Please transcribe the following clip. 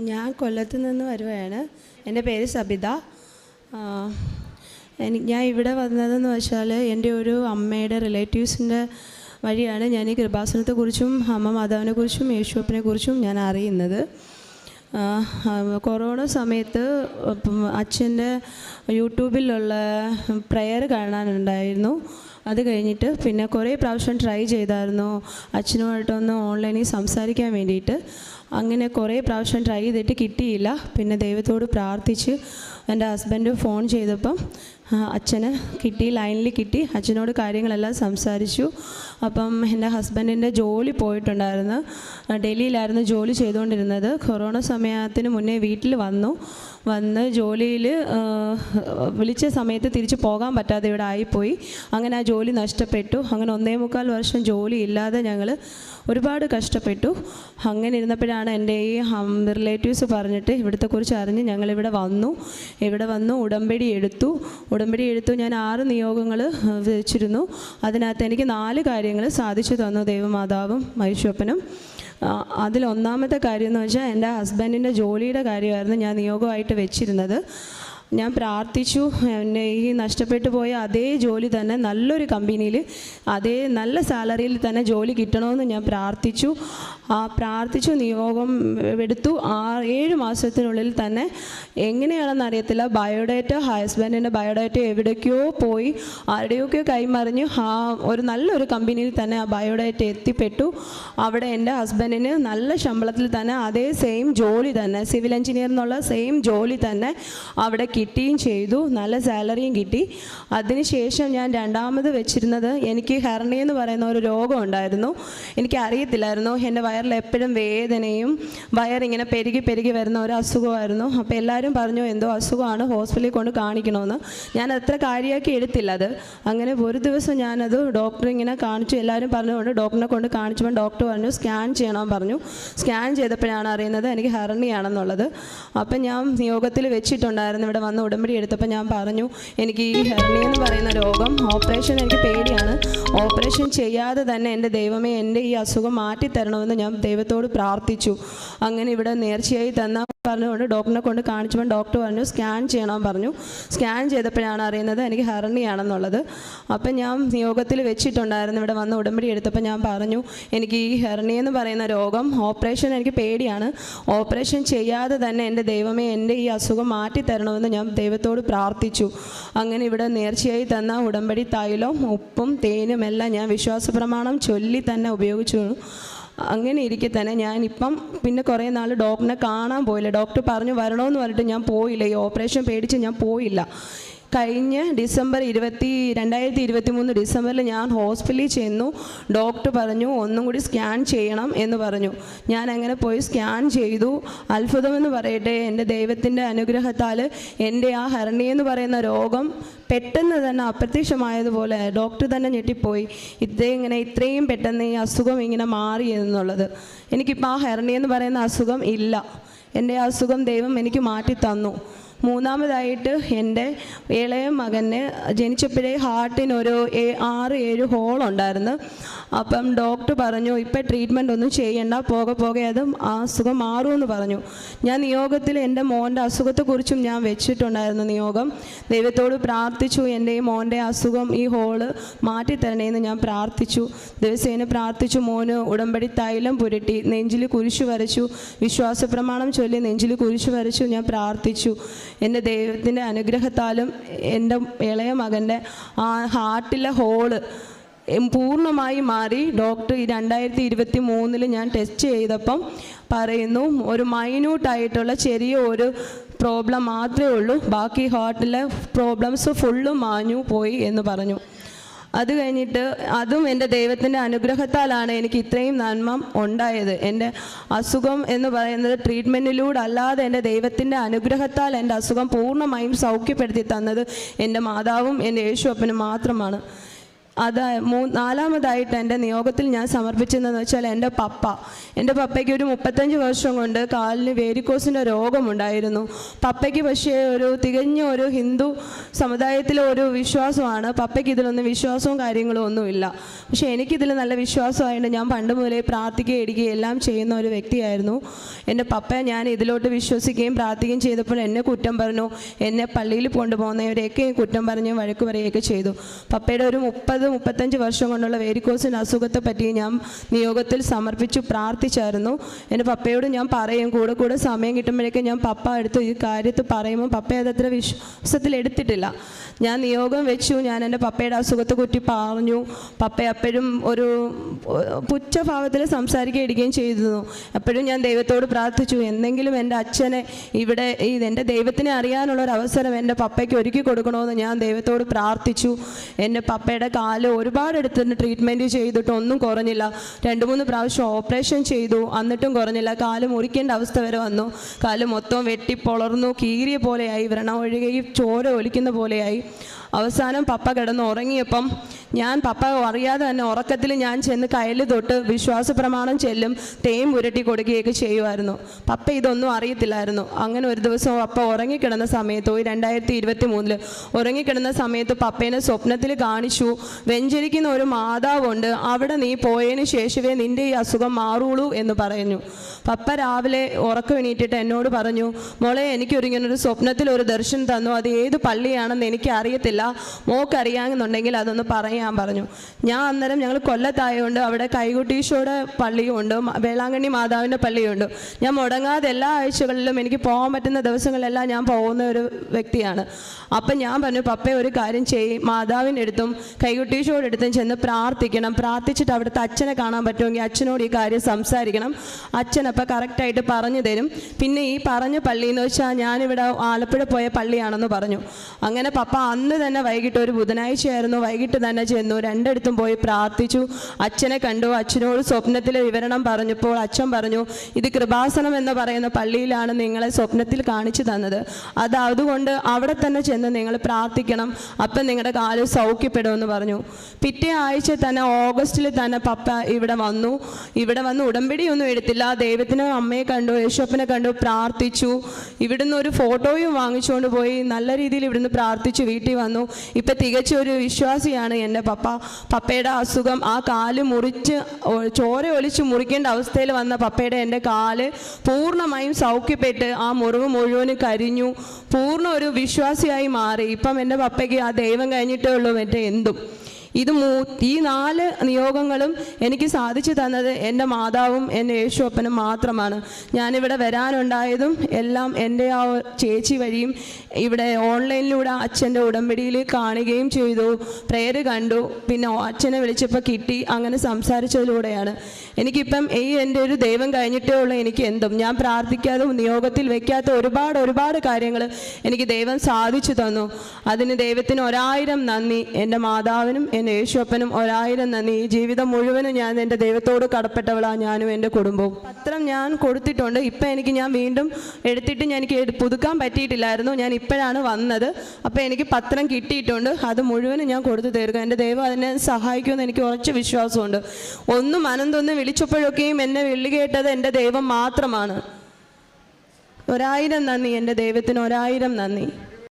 ഞാൻ കൊല്ലത്ത് നിന്ന് വരുവാണ്. എൻ്റെ പേര് സബിത. ഞാൻ ഇവിടെ വന്നതെന്ന് വെച്ചാൽ എൻ്റെ ഒരു അമ്മയുടെ റിലേറ്റീവ്സിൻ്റെ വഴിയാണ് ഞാൻ ഈ കൃപാസനത്തെക്കുറിച്ചും അമ്മ മാതാവിനെക്കുറിച്ചും യേശുവപ്പനെക്കുറിച്ചും ഞാൻ അറിയുന്നത്. കൊറോണ സമയത്ത് അച്ഛൻ്റെ യൂട്യൂബിലുള്ള പ്രെയർ കാണാനുണ്ടായിരുന്നു. അത് കഴിഞ്ഞിട്ട് പിന്നെ കുറേ പ്രാവശ്യം ട്രൈ ചെയ്തായിരുന്നു അച്ഛനുമായിട്ടൊന്ന് ഓൺലൈനിൽ സംസാരിക്കാൻ വേണ്ടിയിട്ട്. അങ്ങനെ കുറേ പ്രാവശ്യം ട്രൈ ചെയ്തിട്ട് കിട്ടിയില്ല. പിന്നെ ദൈവത്തോട് പ്രാർത്ഥിച്ച് എൻ്റെ ഹസ്ബൻഡ് ഫോൺ ചെയ്തപ്പം അച്ഛന് കിട്ടി, ലൈനിൽ കിട്ടി. അച്ഛനോട് കാര്യങ്ങളെല്ലാം സംസാരിച്ചു. അപ്പം എൻ്റെ ഹസ്ബൻഡിൻ്റെ ജോലി പോയിട്ടുണ്ടായിരുന്നു. ഡൽഹിയിലായിരുന്നു ജോലി ചെയ്തുകൊണ്ടിരുന്നത്. കൊറോണ സമയത്തിന് മുന്നേ വീട്ടിൽ വന്ന് ജോലിയിൽ വിളിച്ച സമയത്ത് തിരിച്ച് പോകാൻ പറ്റാതെ ഇവിടെ ആയിപ്പോയി. അങ്ങനെ ആ ജോലി നഷ്ടപ്പെട്ടു. അങ്ങനെ 1.25 വർഷം ജോലി ഇല്ലാതെ ഞങ്ങൾ ഒരുപാട് കഷ്ടപ്പെട്ടു. അങ്ങനെ ഇരുന്നപ്പോഴാണ് എൻ്റെ ഈ റിലേറ്റീവ്സ് പറഞ്ഞിട്ട് ഇവിടത്തെക്കുറിച്ച് അറിഞ്ഞ് ഞങ്ങളിവിടെ വന്നു ഉടമ്പടി എടുത്തു. ഞാൻ 6 നിയോഗങ്ങൾ വെച്ചിരുന്നു. അതിനകത്ത് എനിക്ക് 4 കാര്യങ്ങൾ സാധിച്ചു തന്നു ദൈവമാതാവും യേശുവപ്പനും. അതിലൊന്നാമത്തെ കാര്യം എന്ന് വെച്ചാൽ എൻ്റെ ഹസ്ബൻഡിൻ്റെ ജോലിയുടെ കാര്യമായിരുന്നു ഞാൻ നിയോഗമായിട്ട് വെച്ചിരുന്നത്. ഞാൻ പ്രാർത്ഥിച്ചു, എന്നെ ഈ നഷ്ടപ്പെട്ടു പോയ അതേ ജോലി തന്നെ നല്ലൊരു കമ്പനിയിൽ അതേ നല്ല സാലറിയിൽ തന്നെ ജോലി കിട്ടണമെന്ന് ഞാൻ പ്രാർത്ഥിച്ചു നിയോഗം എടുത്തു. 7 മാസത്തിനുള്ളിൽ തന്നെ എങ്ങനെയാണെന്ന് അറിയത്തില്ല, ഹസ്ബൻഡിൻ്റെ ബയോഡേറ്റ എവിടേക്കോ പോയി ആരുടെയൊക്കെ കൈമറിഞ്ഞു ഒരു നല്ലൊരു കമ്പനിയിൽ തന്നെ ആ ബയോഡേറ്റ എത്തിപ്പെട്ടു. അവിടെ എൻ്റെ ഹസ്ബൻഡിന് നല്ല ശമ്പളത്തിൽ തന്നെ അതേ സെയിം ജോലി തന്നെ, സിവിൽ എഞ്ചിനീയർ എന്നുള്ള സെയിം ജോലി തന്നെ അവിടെ കിട്ടുകയും ചെയ്തു. നല്ല സാലറിയും കിട്ടി. അതിനുശേഷം ഞാൻ രണ്ടാമത് വെച്ചിരുന്നത്, എനിക്ക് ഹെർണിയ എന്ന് പറയുന്ന ഒരു രോഗം ഉണ്ടായിരുന്നു. എനിക്ക് അറിയത്തില്ലായിരുന്നു. എൻ്റെ വയറിൽ എപ്പോഴും വേദനയും വയറിങ്ങനെ പെരുകി വരുന്ന ഒരു അസുഖമായിരുന്നു. അപ്പോൾ എല്ലാവരും പറഞ്ഞു എന്തോ അസുഖമാണ്, ഹോസ്പിറ്റലിൽ കൊണ്ട് കാണിക്കണമെന്ന്. ഞാൻ അത്ര കാര്യമാക്കി എടുത്തില്ല അത്. അങ്ങനെ ഒരു ദിവസം ഞാനത് ഡോക്ടറെ ഇങ്ങനെ കാണിച്ചു. എല്ലാവരും പറഞ്ഞുകൊണ്ട് ഡോക്ടറിനെ കൊണ്ട് കാണിച്ചപ്പോൾ ഡോക്ടർ പറഞ്ഞു സ്കാൻ ചെയ്യണമെന്ന് പറഞ്ഞു. സ്കാൻ ചെയ്തപ്പോഴാണ് അറിയുന്നത് എനിക്ക് ഹെർണിയാണെന്നുള്ളത്. അപ്പം ഞാൻ നിയോഗത്തിൽ വെച്ചിട്ടുണ്ടായിരുന്നു. ഇവിടെ വന്ന് ഉടമ്പടി എടുത്തപ്പോൾ ഞാൻ പറഞ്ഞു എനിക്ക് ഈ ഹെർണിയ എന്ന് പറയുന്ന രോഗം, ഓപ്പറേഷൻ എനിക്ക് പേടിയാണ്. ഓപ്പറേഷൻ ചെയ്യാതെ തന്നെ എൻ്റെ ദൈവമേ എൻ്റെ ഈ അസുഖം മാറ്റിത്തരണമെന്ന് ഞാൻ ദൈവത്തോട് പ്രാർത്ഥിച്ചു. അങ്ങനെ ഇവിടെ നേർച്ചയായി തന്ന പറഞ്ഞുകൊണ്ട് ഡോക്ടറിനെ കൊണ്ട് കാണിച്ചപ്പോൾ ഡോക്ടർ പറഞ്ഞു സ്കാൻ ചെയ്യണമെന്ന് പറഞ്ഞു. സ്കാൻ ചെയ്തപ്പോഴാണ് അറിയുന്നത് എനിക്ക് ഹെർണിയാണെന്നുള്ളത്. അപ്പം ഞാൻ നിയോഗത്തിൽ വെച്ചിട്ടുണ്ടായിരുന്നു. ഇവിടെ വന്ന് ഉടമ്പടി എടുത്തപ്പോൾ ഞാൻ പറഞ്ഞു എനിക്ക് ഈ ഹെർണിയ എന്ന് പറയുന്ന രോഗം, ഓപ്പറേഷൻ എനിക്ക് പേടിയാണ്. ഓപ്പറേഷൻ ചെയ്യാതെ തന്നെ എൻ്റെ ദൈവമേ എൻ്റെ ഈ അസുഖം മാറ്റിത്തരണമെന്ന് ഞാൻ ദൈവത്തോട് പ്രാർത്ഥിച്ചു. അങ്ങനെ ഇവിടെ നേർച്ചയായി തന്ന ഉടമ്പടി തൈലവും ഉപ്പും തേനും എല്ലാം ഞാൻ വിശ്വാസ പ്രമാണം ചൊല്ലി തന്നെ ഉപയോഗിച്ചു. അങ്ങനെ ഇരിക്കെ തന്നെ ഞാനിപ്പം പിന്നെ കുറേ നാൾ ഡോക്ടറിനെ കാണാൻ പോയില്ല. ഡോക്ടർ പറഞ്ഞു വരണമെന്ന് പറഞ്ഞിട്ട് ഞാൻ പോയില്ല. ഈ ഓപ്പറേഷൻ പേടിച്ച് ഞാൻ പോയില്ല. കഴിഞ്ഞ 2023 ഡിസംബറിൽ ഞാൻ ഹോസ്പിറ്റലിൽ ചെന്നു. ഡോക്ടർ പറഞ്ഞു ഒന്നും കൂടി സ്കാൻ ചെയ്യണം എന്ന് പറഞ്ഞു. ഞാൻ അങ്ങനെ പോയി സ്കാൻ ചെയ്തു. അത്ഭുതമെന്ന് പറയട്ടെ, എൻ്റെ ദൈവത്തിൻ്റെ അനുഗ്രഹത്താൽ എൻ്റെ ആ ഹെർണിയ എന്ന് പറയുന്ന രോഗം പെട്ടെന്ന് തന്നെ അപ്രത്യക്ഷമായതുപോലെ ഡോക്ടർ തന്നെ ഞെട്ടിപ്പോയി. ഇത്രയും പെട്ടെന്ന് ഈ അസുഖം ഇങ്ങനെ മാറി എന്നുള്ളത്. എനിക്കിപ്പോൾ ആ ഹെർണിയ എന്ന് പറയുന്ന അസുഖം ഇല്ല. എൻ്റെ അസുഖം ദൈവം എനിക്ക് മാറ്റി തന്നു. മൂന്നാമതായിട്ട് എൻ്റെ ഇളയ മകന് ജനിച്ചപ്പോഴേ ഹാർട്ടിനൊരു 6-7 ഹോളുണ്ടായിരുന്നു. അപ്പം ഡോക്ടർ പറഞ്ഞു ഇപ്പം ട്രീറ്റ്മെൻ്റ് ഒന്നും ചെയ്യണ്ട, പോകെ അത് ആ അസുഖം മാറുമെന്ന് പറഞ്ഞു. ഞാൻ നിയോഗത്തിൽ എൻ്റെ മോൻ്റെ അസുഖത്തെക്കുറിച്ചും ഞാൻ വെച്ചിട്ടുണ്ടായിരുന്നു നിയോഗം. ദൈവത്തോട് പ്രാർത്ഥിച്ചു എൻ്റെ ഈ മോൻ്റെ അസുഖം, ഈ ഹോള് മാറ്റിത്തരണേന്ന് ഞാൻ പ്രാർത്ഥിച്ചു. ദിവസേന പ്രാർത്ഥിച്ചു. മോന് ഉടമ്പടി തൈലം പുരട്ടി നെഞ്ചിൽ കുരിശു വരച്ചു. വിശ്വാസ പ്രമാണം ചൊല്ലി നെഞ്ചിൽ കുരിശു വരച്ചു. ഞാൻ പ്രാർത്ഥിച്ചു. എൻ്റെ ദൈവത്തിൻ്റെ അനുഗ്രഹത്താലും എൻ്റെ ഇളയ മകൻ്റെ ആ ഹാർട്ടിലെ ഹോള് പൂർണ്ണമായി മാറി. ഡോക്ടർ 2023 ഞാൻ ടെസ്റ്റ് ചെയ്തപ്പം പറയുന്നു ഒരു മൈന്യൂട്ടായിട്ടുള്ള ചെറിയ ഒരു പ്രോബ്ലം മാത്രമേ ഉള്ളൂ, ബാക്കി ഹാർട്ടിലെ പ്രോബ്ലംസ് ഫുള്ളും മാഞ്ഞു പോയി എന്ന് പറഞ്ഞു. അത് കഴിഞ്ഞിട്ട് അതും എൻ്റെ ദൈവത്തിൻ്റെ അനുഗ്രഹത്താലാണ് എനിക്ക് ഇത്രയും നന്മ ഉണ്ടായത്. എൻ്റെ അസുഖം എന്ന് പറയുന്നത് ട്രീറ്റ്മെൻറ്റിലൂടെ അല്ലാതെ എൻ്റെ ദൈവത്തിൻ്റെ അനുഗ്രഹത്താൽ എൻ്റെ അസുഖം പൂർണ്ണമായും സൗഖ്യപ്പെടുത്തി തന്നത് എൻ്റെ മാതാവും എൻ്റെ യേശുവപ്പനും മാത്രമാണ്. നാലാമതായിട്ട് എൻ്റെ നിയോഗത്തിൽ ഞാൻ സമർപ്പിച്ചതെന്ന് വെച്ചാൽ എൻ്റെ പപ്പയ്ക്ക് ഒരു 35 വർഷം കൊണ്ട് കാലിന് വേരിക്കോസിൻ്റെ രോഗമുണ്ടായിരുന്നു. പപ്പയ്ക്ക് പക്ഷേ തികഞ്ഞ ഒരു ഹിന്ദു സമുദായത്തിലെ ഒരു വിശ്വാസമാണ്. പപ്പയ്ക്ക് ഇതിലൊന്നും വിശ്വാസവും കാര്യങ്ങളും ഒന്നുമില്ല. പക്ഷേ എനിക്കിതിൽ നല്ല വിശ്വാസമായിട്ട് ഞാൻ പണ്ട് മുതലേ പ്രാർത്ഥിക്കുകയും ഇടിക്കുകയും എല്ലാം ചെയ്യുന്ന ഒരു വ്യക്തിയായിരുന്നു. എൻ്റെ പപ്പയെ ഞാൻ ഇതിലോട്ട് വിശ്വസിക്കുകയും പ്രാർത്ഥിക്കുകയും ചെയ്തപ്പോൾ എന്നെ കുറ്റം പറഞ്ഞു, എന്നെ പള്ളിയിൽ കൊണ്ടുപോകുന്നവരെയൊക്കെ കുറ്റം പറഞ്ഞ് വഴക്ക് പറയുകയൊക്കെ ചെയ്തു. പപ്പയുടെ ഒരു 35 വർഷം കൊണ്ടുള്ള വേരിക്കോസിൻ്റെ അസുഖത്തെ പറ്റി ഞാൻ നിയോഗത്തിൽ സമർപ്പിച്ചു പ്രാർത്ഥിച്ചായിരുന്നു. എൻ്റെ പപ്പയോട് ഞാൻ പറയും, കൂടെ സമയം കിട്ടുമ്പോഴേക്കും ഞാൻ പപ്പ അടുത്ത് ഈ കാര്യത്തിൽ പറയുമ്പോൾ പപ്പ അതത്ര വിശ്വാസത്തിൽ എടുത്തിട്ടില്ല. ഞാൻ നിയോഗം വെച്ചു, ഞാൻ എൻ്റെ പപ്പയുടെ അസുഖത്തെ കുറ്റി പറഞ്ഞു. പപ്പ എപ്പോഴും ഒരു പുച്ഛഭാവത്തിൽ സംസാരിക്കുകയും ചെയ്തിരുന്നു. എപ്പോഴും ഞാൻ ദൈവത്തോട് പ്രാർത്ഥിച്ചു, എന്തെങ്കിലും എൻ്റെ അച്ഛനെ ഇവിടെ എൻ്റെ ദൈവത്തിനെ അറിയാനുള്ളൊരവസരം എൻ്റെ പപ്പയ്ക്ക് ഒരുക്കി കൊടുക്കണമെന്ന് ഞാൻ ദൈവത്തോട് പ്രാർത്ഥിച്ചു. എൻ്റെ പപ്പയുടെ കാല് ഒരുപാടെടുത്തിട്ട് ട്രീറ്റ്മെൻറ്റ് ചെയ്തിട്ട് ഒന്നും കുറഞ്ഞില്ല. 2-3 പ്രാവശ്യം ഓപ്പറേഷൻ ചെയ്തു, എന്നിട്ടും കുറഞ്ഞില്ല. കാല് മുറിക്കേണ്ട അവസ്ഥ വരെ വന്നു. കാല് മൊത്തം വെട്ടിപ്പൊളർന്നു, കീറിയ പോലെയായി, വ്രണം ഒഴുകുകയും ചോര ഒലിക്കുന്ന പോലെയായി. അവസാനം പപ്പ കിടന്ന് ഉറങ്ങിയപ്പം പപ്പ അറിയാതെ തന്നെ ഉറക്കത്തിൽ ഞാൻ ചെന്ന് കയ്യിൽ തൊട്ട് വിശ്വാസ പ്രമാണം ചെല്ലും, തേൻ പുരട്ടി കൊടുക്കുകയൊക്കെ ചെയ്യുമായിരുന്നു. പപ്പ ഇതൊന്നും അറിയത്തില്ലായിരുന്നു. അങ്ങനെ ഒരു ദിവസം പപ്പ ഉറങ്ങിക്കിടന്ന സമയത്ത് 2023 ഉറങ്ങിക്കിടന്ന സമയത്ത് പപ്പേനെ സ്വപ്നത്തിൽ കാണിച്ചു. വെഞ്ചരിക്കുന്ന ഒരു മാതാവുണ്ട്, അവിടെ നീ പോയതിന് ശേഷമേ നിൻ്റെ ഈ അസുഖം മാറുള്ളൂ എന്ന് പറഞ്ഞു. പപ്പ രാവിലെ ഉറക്കം എണീറ്റിട്ട് എന്നോട് പറഞ്ഞു, മോളെ എനിക്കൊരിങ്ങനൊരു സ്വപ്നത്തിൽ ഒരു ദർശനം തന്നു, അത് ഏത് പള്ളിയാണെന്ന് എനിക്ക് അറിയത്തില്ല, മോക്കറിയാമെന്നുണ്ടെങ്കിൽ അതൊന്ന് പറയാൻ പറഞ്ഞു. ഞാൻ അന്നേരം ഞങ്ങൾ കൊല്ലത്തായതുകൊണ്ട് അവിടെ കൈകുട്ടീശോയുടെ പള്ളിയുണ്ട്, വേളാങ്കണ്ണി മാതാവിൻ്റെ പള്ളിയുണ്ട്. ഞാൻ മുടങ്ങാതെ എല്ലാ ആഴ്ചകളിലും എനിക്ക് പോകാൻ പറ്റുന്ന ദിവസങ്ങളിലെല്ലാം ഞാൻ പോകുന്ന ഒരു വ്യക്തിയാണ്. അപ്പം ഞാൻ പറഞ്ഞു, പപ്പയെ ഒരു കാര്യം ചെയ്യും, മാതാവിൻ്റെ അടുത്തും കൈകുട്ടീശോയുടെ അടുത്തും ചെന്ന് പ്രാർത്ഥിക്കണം, പ്രാർത്ഥിച്ചിട്ട് അവിടുത്തെ അച്ഛനെ കാണാൻ പറ്റുമെങ്കിൽ അച്ഛനോട് ഈ കാര്യം സംസാരിക്കണം, അച്ഛനപ്പം കറക്റ്റായിട്ട് പറഞ്ഞു തരും. പിന്നെ ഈ പറഞ്ഞ പള്ളി എന്ന് വെച്ചാൽ ഞാനിവിടെ ആലപ്പുഴ പോയ പള്ളിയാണെന്ന് പറഞ്ഞു. അങ്ങനെ പപ്പ അന്ന് തന്നെ വൈകിട്ട്, ഒരു ബുധനാഴ്ചയായിരുന്നു, വൈകിട്ട് തന്നെ ചെന്നു, 2 പോയി പ്രാർത്ഥിച്ചു. അച്ഛനെ കണ്ടു. അച്ഛനോട് സ്വപ്നത്തിലെ വിവരണം പറഞ്ഞപ്പോൾ അച്ഛൻ പറഞ്ഞു, ഇത് കൃപാസനം എന്ന് പറയുന്ന പള്ളിയിലാണ് നിങ്ങളെ സ്വപ്നത്തിൽ കാണിച്ചു തന്നത്, അതുകൊണ്ട് അവിടെ തന്നെ ചെന്ന് നിങ്ങൾ പ്രാർത്ഥിക്കണം, അപ്പം നിങ്ങളുടെ കാല് സൗഖ്യപ്പെടുമെന്ന് പറഞ്ഞു. പിറ്റേ ആഴ്ച തന്നെ ഓഗസ്റ്റിൽ തന്നെ പപ്പ ഇവിടെ വന്നു ഉടമ്പടിയൊന്നും എടുത്തില്ല. ദൈവത്തിനെ അമ്മയെ കണ്ടു, യേശുപ്പനെ കണ്ടു, പ്രാർത്ഥിച്ചു. ഇവിടുന്ന് ഒരു ഫോട്ടോയും വാങ്ങിച്ചുകൊണ്ട് പോയി നല്ല രീതിയിൽ ഇവിടുന്ന് പ്രാർത്ഥിച്ചു വീട്ടിൽ വന്നു. ഇപ്പം തികച്ചൊരു വിശ്വാസിയാണ് എൻ്റെ പപ്പയുടെ അസുഖം, ആ കാല് മുറിച്ച് ചോര ഒലിച്ച് മുറിക്കേണ്ട അവസ്ഥയിൽ വന്ന പപ്പയുടെ എൻ്റെ കാല് പൂർണ്ണമായും സൗഖ്യപ്പെട്ട് ആ മുറിവ് മുഴുവനും കരിഞ്ഞു, പൂർണ്ണ ഒരു വിശ്വാസിയായി മാറി. ഇപ്പം എൻ്റെ പപ്പയ്ക്ക് ആ ദൈവം കഴിഞ്ഞിട്ടേ ഉള്ളൂ മറ്റേ എന്തും. ഈ 4 നിയോഗങ്ങളും എനിക്ക് സാധിച്ചു തന്നത് എൻ്റെ മാതാവും എൻ്റെ യേശുപ്പനും മാത്രമാണ്. ഞാനിവിടെ വരാനുണ്ടായതും എല്ലാം എൻ്റെ ആ ചേച്ചി വഴിയും ഇവിടെ ഓൺലൈനിലൂടെ അച്ഛൻ്റെ ഉടമ്പടിയിൽ കാണുകയും ചെയ്തു, പ്രേയർ കണ്ടു, പിന്നെ അച്ഛനെ വിളിച്ചപ്പോൾ കിട്ടി, അങ്ങനെ സംസാരിച്ചതിലൂടെയാണ്. എനിക്കിപ്പം എൻ്റെ ഒരു ദൈവം കഴിഞ്ഞിട്ടേ ഉള്ളൂ എനിക്ക് എന്തും. ഞാൻ പ്രാർത്ഥിക്കാതെ നിയോഗത്തിൽ വയ്ക്കാത്ത ഒരുപാട് കാര്യങ്ങൾ എനിക്ക് ദൈവം സാധിച്ചു തന്നു. അതിന് ദൈവത്തിന് 1000 നന്ദി. എൻ്റെ മാതാവിനും യേശുപ്പനും 1000 നന്ദി. ഈ ജീവിതം മുഴുവനും ഞാൻ എൻ്റെ ദൈവത്തോട് കടപ്പെട്ടവളാണ്, ഞാനും എൻ്റെ കുടുംബവും. പത്രം ഞാൻ കൊടുത്തിട്ടുണ്ട്. ഇപ്പം ഞാൻ വീണ്ടും എടുത്തിട്ട് എനിക്ക് പുതുക്കാൻ പറ്റിയിട്ടില്ലായിരുന്നു. ഞാൻ ഇപ്പോഴാണ് വന്നത്. അപ്പോൾ എനിക്ക് പത്രം കിട്ടിയിട്ടുണ്ട്. അത് മുഴുവനും ഞാൻ കൊടുത്തു തീർക്കും. എൻ്റെ ദൈവം അതിനെ സഹായിക്കുമെന്ന് എനിക്ക് ഉറച്ച വിശ്വാസമുണ്ട്. മനന്തൊന്ന് വിളിച്ചപ്പോഴൊക്കെയും എന്നെ വിളി കേട്ടത് എൻ്റെ ദൈവം മാത്രമാണ്. 1000 നന്ദി. എൻ്റെ ദൈവത്തിന് 1000 നന്ദി.